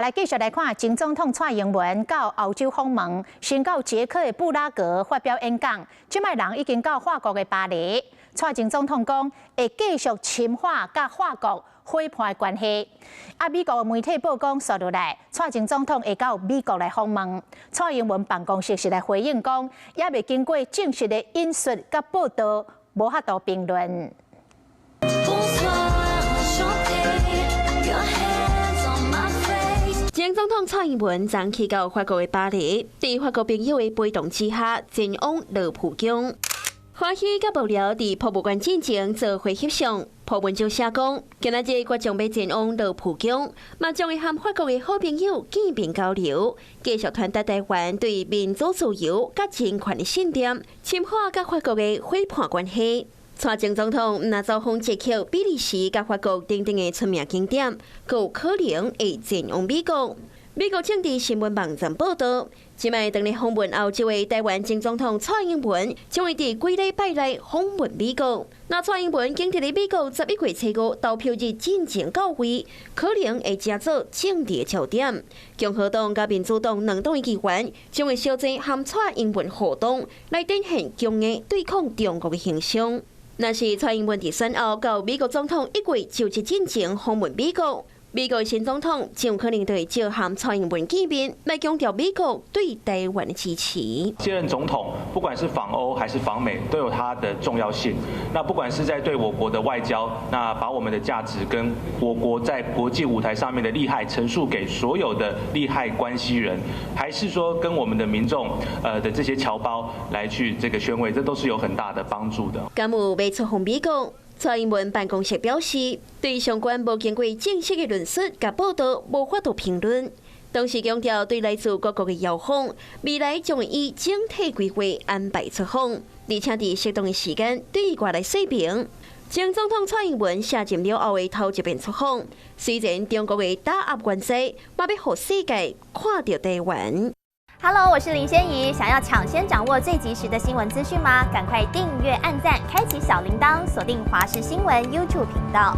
来继续来看前总统蔡英文到澳洲访问，先到捷克的布拉格发表演讲。即摆人已经到法国的巴黎。蔡前总统讲会继续深化甲法国伙伴的关系。美国的媒体报讲，说落来，蔡前总统会到美国来访问。蔡英文办公室是来回应讲，也未经过正式的引述甲报道，无法度评论。 前总统蔡英文昨去到法国的巴黎，在法国朋友的陪同之下，前往乐浦宫。欢喜甲幕僚伫博物馆进前做会翕相，葡文就写讲，今仔日我将要前往乐浦宫，嘛将会和法国的好朋友见面交流，继续传达台湾对民主自由甲人权的信念，深化甲法国的伙伴关系。 蔡前总统若走访捷克、比利时、甲法国等等的出名景点，阁有可能会前往美国。美国政治新闻网站报道，即摆当日访问澳洲的台湾前总统蔡英文，将会伫几礼拜内访问美国。那蔡英文经伫咧美国11月初5投票日进前到位，可能会加做政治焦点。共和党甲民主党两党的议员将会小做和蔡英文互动，来展现强硬对抗中国的形象。 那是蔡英文伫选后到美国总统1月就职进前访问美国，美国新总统将有可能对照和蔡英文见面，来强调美国对台湾的支持。现任总统不管是访欧还是访美，都有它的重要性。那不管是在对我国的外交，那把我们的价值跟我国在国际舞台上面的利害陈述给所有的利害关系人，还是说跟我们的民众的这些侨胞来去这个宣慰，这都是有很大的帮助的。敢有要出访美国？ 蔡英文办公室表示，对相关无经过正式的论述甲报道无法度评论。同时强调，对来自各国的邀访，未来将会以整体规划安排出访，而且伫适当的时间对外来说明。前总统蔡英文下任了后的头一遍出访，虽然中国的打压关系，嘛要互世界看到台湾。 Hello， 我是林仙怡。想要抢先掌握最及时的新闻资讯吗？赶快订阅、按赞、开启小铃铛，锁定华视新闻 YouTube 频道。